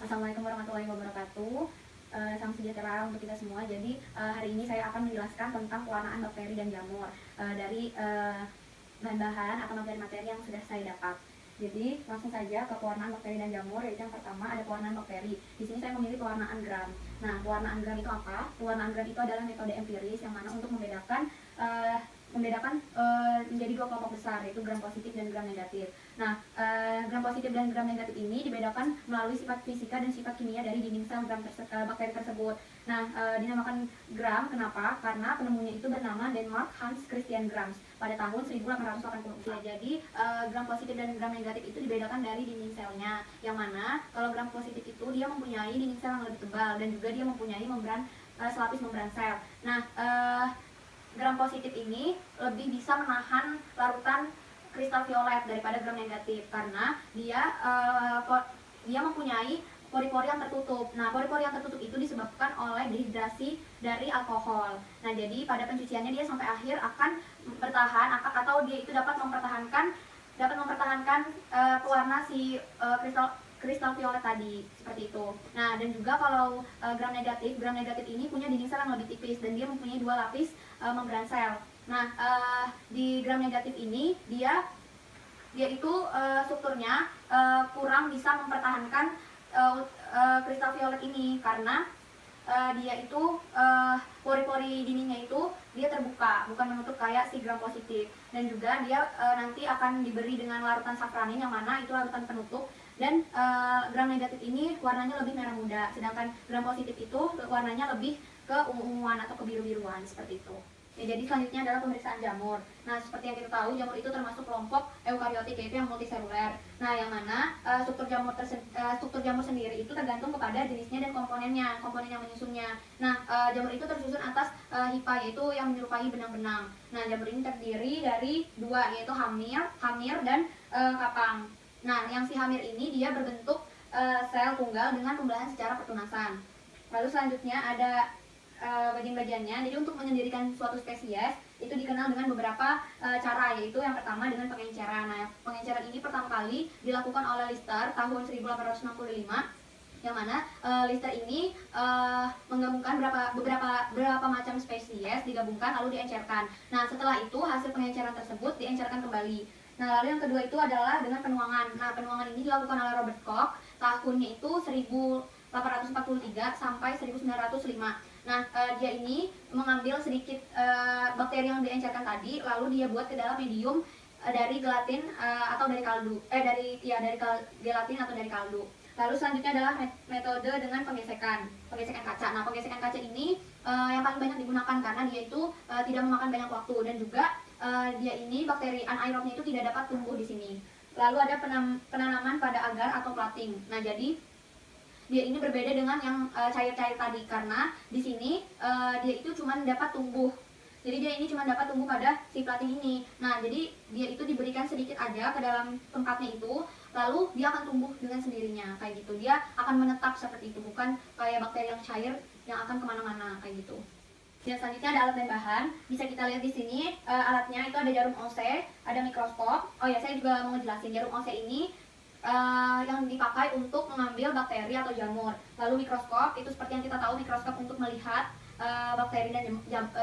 Assalamualaikum warahmatullahi wabarakatuh. Salam sejahtera untuk kita semua. Jadi hari ini saya akan menjelaskan tentang pewarnaan bakteri dan jamur dari bahan-bahan atau materi-materi yang sudah saya dapat. Jadi langsung saja ke pewarnaan bakteri dan jamur, yaitu yang pertama ada pewarnaan bakteri. Di sini saya memilih pewarnaan gram. Nah, pewarnaan gram itu apa? Pewarnaan gram itu adalah metode empiris yang mana untuk membedakan menjadi dua kelompok besar, yaitu gram positif dan gram negatif. Nah, gram positif dan gram negatif ini dibedakan melalui sifat fisika dan sifat kimia dari dinding sel bakteri tersebut. Nah, dinamakan gram kenapa? Karena penemunya itu bernama Denmark Hans Christian Grams pada tahun 1884. Jadi gram positif dan gram negatif itu dibedakan dari dinding selnya, yang mana kalau gram positif itu dia mempunyai dinding sel yang lebih tebal dan juga dia mempunyai selapis membran sel. Nah, gram positif ini lebih bisa menahan larutan kristal violet daripada gram negatif karena dia mempunyai pori-pori yang tertutup. Nah, pori-pori yang tertutup itu disebabkan oleh dehidrasi dari alkohol. Nah, jadi pada pencuciannya dia sampai akhir akan bertahan atau dia itu dapat mempertahankan pewarna si kristal violet tadi, seperti itu. Nah, dan juga kalau gram negatif ini punya dinding sel yang lebih tipis dan dia mempunyai dua lapis membran sel. Nah, di gram negatif ini dia itu strukturnya kurang bisa mempertahankan kristal violet ini karena dia itu pori-pori dindingnya itu dia terbuka, bukan menutup kayak si gram positif. Dan juga dia nanti akan diberi dengan larutan safranin yang mana itu larutan penutup. Dan gram negatif ini warnanya lebih merah muda, sedangkan gram positif itu warnanya lebih ke ungu-unguan atau ke biru-biruan, seperti itu. Ya, jadi selanjutnya adalah pemeriksaan jamur. Nah, seperti yang kita tahu, jamur itu termasuk kelompok eukariotik, yaitu yang multiseluler. Nah, yang mana struktur jamur sendiri itu tergantung kepada jenisnya dan komponen yang menyusunnya. Nah, jamur itu tersusun atas hifa, yaitu yang menyerupai benang-benang. Nah, jamur ini terdiri dari dua, yaitu hamir dan kapang. Nah, yang si hamir ini dia berbentuk sel tunggal dengan pembelahan secara pertunasan. Lalu selanjutnya ada bagian-bagiannya. Jadi untuk menyendirikan suatu spesies itu dikenal dengan beberapa cara, yaitu yang pertama dengan pengenceran. Nah, pengenceran ini pertama kali dilakukan oleh Lister tahun 1865, yang mana Lister ini menggabungkan beberapa macam spesies digabungkan lalu diencerkan. Nah, setelah itu hasil pengenceran tersebut diencerkan kembali. Nah, lalu yang kedua itu adalah dengan penuangan. Nah, penuangan ini dilakukan oleh Robert Koch, tahunnya itu 1843 sampai 1905. Nah, dia ini mengambil sedikit bakteri yang diencerkan tadi, lalu dia buat ke dalam medium dari gelatin atau dari kaldu, gelatin atau dari kaldu. Lalu selanjutnya adalah metode dengan penggesekan kaca. Nah, penggesekan kaca ini yang paling banyak digunakan karena dia itu tidak memakan banyak waktu, dan juga dia ini bakteri anaerobnya itu tidak dapat tumbuh di sini. Lalu ada penanaman pada agar atau plating. Nah, jadi dia ini berbeda dengan yang cair-cair tadi karena di sini dia itu cuma dapat tumbuh. Jadi dia ini cuma dapat tumbuh pada si plating ini. Nah, jadi dia itu diberikan sedikit aja ke dalam tempatnya itu, lalu dia akan tumbuh dengan sendirinya kayak gitu. Dia akan menetap seperti itu, bukan kayak bakteri yang cair yang akan kemana-mana kayak gitu. Dan selanjutnya ada alat dan bahan. Bisa kita lihat di sini alatnya itu ada jarum OC, ada mikroskop. Oh ya, saya juga mau ngejelasin jarum OC ini yang dipakai untuk mengambil bakteri atau jamur. Lalu mikroskop itu seperti yang kita tahu, mikroskop untuk melihat bakteri dan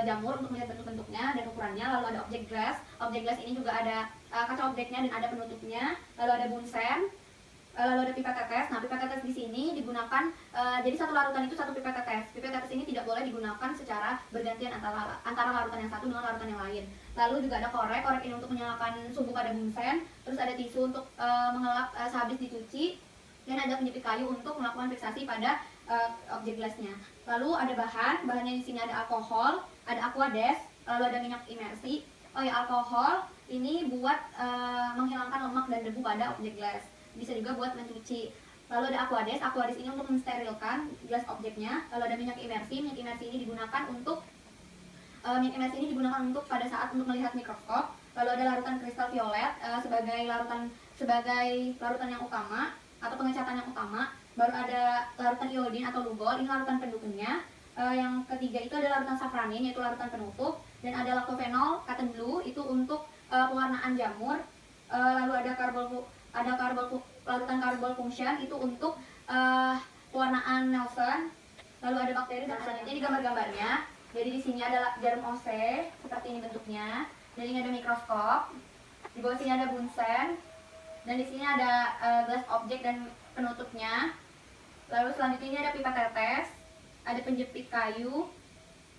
jamur, untuk melihat bentuk-bentuknya dan ukurannya. Lalu ada objek glass. Objek glass ini juga ada kaca objeknya dan ada penutupnya. Lalu ada bunsen. Lalu ada pipet tetes. Nah, pipet tetes di sini digunakan jadi satu larutan itu satu pipet tetes. Pipet tetes ini tidak boleh digunakan secara bergantian antara larutan yang satu dengan larutan yang lain. Lalu juga ada korek ini untuk menyalakan sumbu pada bunsen. Terus ada tisu untuk mengelap sehabis dicuci, dan ada penjepit kayu untuk melakukan fiksasi pada objek gelasnya. Lalu ada bahannya di sini ada alkohol, ada aquades, lalu ada minyak imersi. Oh ya, alkohol ini buat menghilangkan lemak dan debu pada objek gelas. Bisa juga buat mencuci. Lalu ada aquades ini untuk mensterilkan gelas objeknya. Lalu ada minyak imersi ini digunakan untuk pada saat untuk melihat mikroskop. Lalu ada larutan kristal violet sebagai larutan yang utama atau pengecatan yang utama. Baru ada larutan iodin atau lugol, ini larutan pendukungnya. Yang ketiga itu ada larutan safranin, yaitu larutan penutup. Dan ada lactophenol, cotton blue, itu untuk pewarnaan jamur. Lalu ada larutan carbol function, itu untuk lalu ada bakteri, dan selanjutnya di gambar-gambarnya. Jadi di sini ada jarum OSE seperti ini bentuknya, dan ini ada mikroskop, di bawah sini ada bunsen, dan di sini ada gelas objek dan penutupnya. Lalu selanjutnya ini ada pipa tetes, ada penjepit kayu,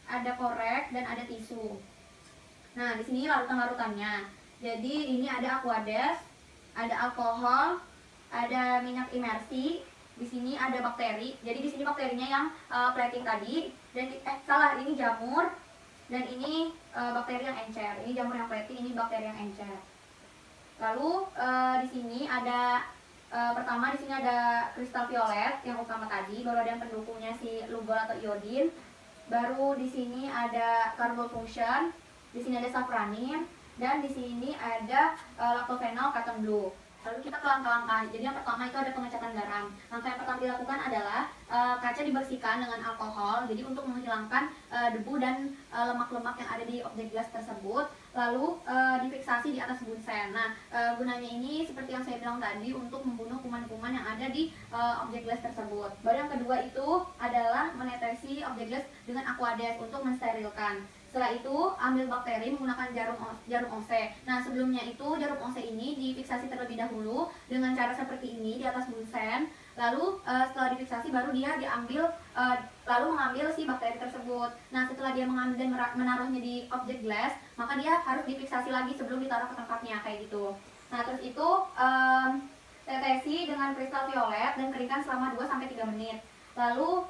ada korek, dan ada tisu. Nah, di sini larutan-larutannya. Jadi ini ada aquades, ada alkohol, ada minyak imersi. Di sini ada bakteri. Jadi di sini bakterinya yang plating tadi, dan salah, ini jamur, dan ini bakteri yang encer. Ini jamur yang plating, ini bakteri yang encer. Lalu di sini ada pertama di sini ada kristal violet yang utama tadi, baru ada yang pendukungnya si lugol atau iodin. Baru di sini ada carbon function, di sini ada safranin, dan di sini ada lactophenol cotton blue. Lalu kita ke langkah-langkah. Jadi yang pertama itu ada pengecatan garam. Langkah yang pertama dilakukan adalah kaca dibersihkan dengan alkohol, jadi untuk menghilangkan debu dan lemak-lemak yang ada di objek gelas tersebut. Lalu difiksasi di atas bunsen. Nah, gunanya ini seperti yang saya bilang tadi, untuk membunuh kuman-kuman yang ada di objek gelas tersebut. Baru yang kedua itu adalah menetesi objek gelas dengan aquades untuk mensterilkan. Setelah itu ambil bakteri menggunakan jarum OSE. Nah, sebelumnya itu jarum OSE ini difiksasi terlebih dahulu dengan cara seperti ini di atas bunsen. Lalu setelah difiksasi baru dia diambil, lalu mengambil si bakteri tersebut. Nah, setelah dia mengambil dan menaruhnya di objek gelas, maka dia harus difiksasi lagi sebelum ditaruh ke tempatnya, kayak gitu. Nah, terus itu tetesi dengan kristal violet dan keringkan selama 2-3 menit. Lalu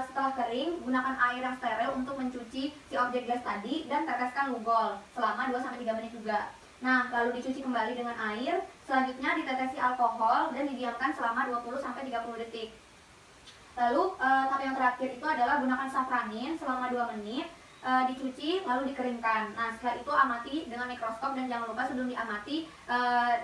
setelah kering, gunakan air yang steril untuk mencuci si objek gelas tadi dan teteskan lugol selama 2-3 menit juga. Nah, lalu dicuci kembali dengan air. Selanjutnya ditetesi alkohol dan didiamkan selama 20-30 detik. Lalu tahap yang terakhir itu adalah gunakan safranin selama 2 menit, dicuci lalu dikeringkan. Nah, setelah itu amati dengan mikroskop, dan jangan lupa sebelum diamati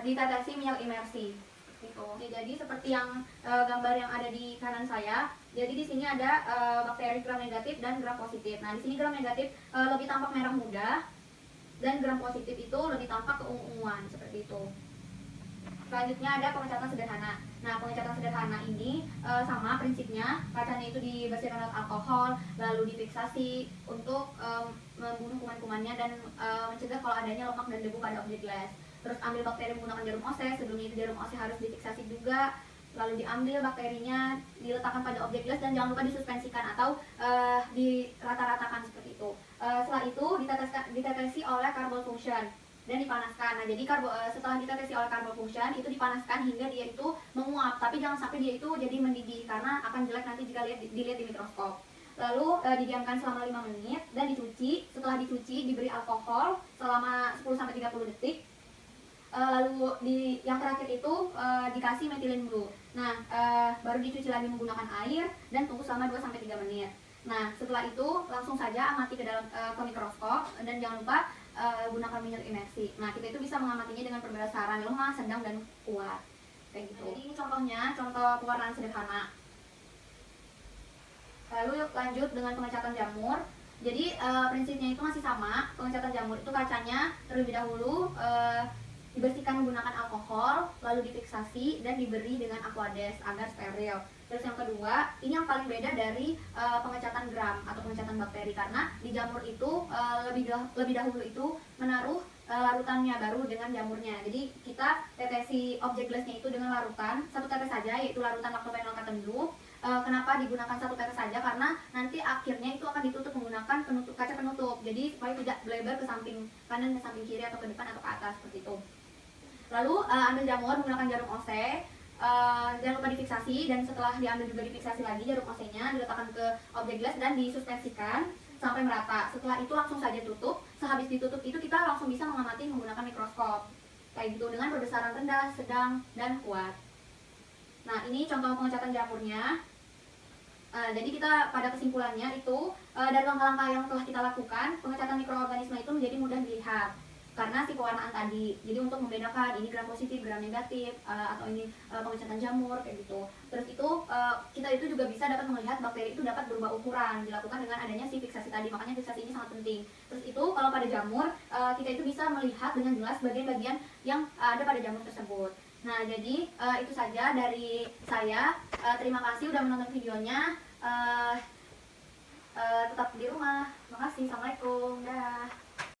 ditetesi minyak imersi. Gitu. Jadi seperti yang gambar yang ada di kanan saya. Jadi di sini ada bakteri gram negatif dan gram positif. Nah, di sini gram negatif lebih tampak merah muda, dan gram positif itu lebih tampak keunguan seperti itu. Selanjutnya ada pengecatan sederhana. Nah, pengecatan sederhana ini sama prinsipnya, kacanya itu dibersihkan dengan alkohol, lalu difiksasi untuk membunuh kuman-kumannya dan mencegah kalau adanya lemak dan debu pada objek gelas. Terus ambil bakteri menggunakan jarum OSE. Sebelumnya itu jarum OSE harus difiksasi juga. Lalu diambil bakterinya, diletakkan pada objek gelas, dan jangan lupa disuspensikan atau dirata-ratakan seperti itu. Setelah itu ditetesi oleh carbon function dan dipanaskan. Nah, jadi setelah ditetesi oleh carbon function itu dipanaskan hingga dia itu menguap, tapi jangan sampai dia itu jadi mendidih karena akan jelek nanti jika dilihat di mikroskop. Lalu didiamkan selama 5 menit dan dicuci. Setelah dicuci diberi alkohol selama 10-30 detik. Lalu yang terakhir itu dikasih methylene blue. Nah, baru dicuci lagi menggunakan air dan tunggu selama 2-3 menit. Nah, setelah itu langsung saja amati ke mikroskop, dan jangan lupa gunakan minyak imersi. Nah, kita itu bisa mengamatinya dengan perbedaan lemah, sedang, dan kuat, kayak gitu. Jadi ini contohnya, contoh pewarnaan sederhana. Lalu lanjut dengan pengecatan jamur. Jadi prinsipnya itu masih sama. Pengecatan jamur itu kacanya terlebih dahulu dibersihkan menggunakan alkohol, lalu difiksasi dan diberi dengan aquades agar steril. Terus yang kedua, ini yang paling beda dari pengecatan gram atau pengecatan bakteri, karena di jamur itu lebih dahulu itu menaruh larutannya baru dengan jamurnya. Jadi kita tetesi objek gelasnya itu dengan larutan, satu tetes saja, yaitu larutan lactophenol cotton blue. Kenapa digunakan satu tetes saja? Karena nanti akhirnya itu akan ditutup menggunakan kaca penutup. Jadi supaya tidak melebar ke samping kanan, ke samping kiri, atau ke depan, atau ke atas seperti itu. Lalu ambil jamur menggunakan jarum OSE. Jangan lupa difiksasi, dan setelah diambil juga difiksasi lagi jarum OSE-nya, diletakkan ke objek gelas dan disuspensikan sampai merata. Setelah itu langsung saja tutup. Sehabis ditutup itu kita langsung bisa mengamati menggunakan mikroskop, kayak gitu, dengan perbesaran rendah, sedang, dan kuat. Nah, ini contoh pengecatan jamurnya. Jadi kita pada kesimpulannya itu dari langkah-langkah yang telah kita lakukan, pengecatan mikroorganisme itu menjadi mudah dilihat karena si pewarnaan tadi. Jadi untuk membedakan ini gram positif, gram negatif, atau ini pengecatan jamur, kayak gitu. Terus itu kita itu juga bisa dapat melihat bakteri itu dapat berubah ukuran, dilakukan dengan adanya si fiksasi tadi. Makanya fiksasi ini sangat penting. Terus itu kalau pada jamur kita itu bisa melihat dengan jelas bagian-bagian yang ada pada jamur tersebut. Nah, jadi itu saja dari saya. Terima kasih udah menonton videonya. di rumah. Makasih, assalamualaikum, dah.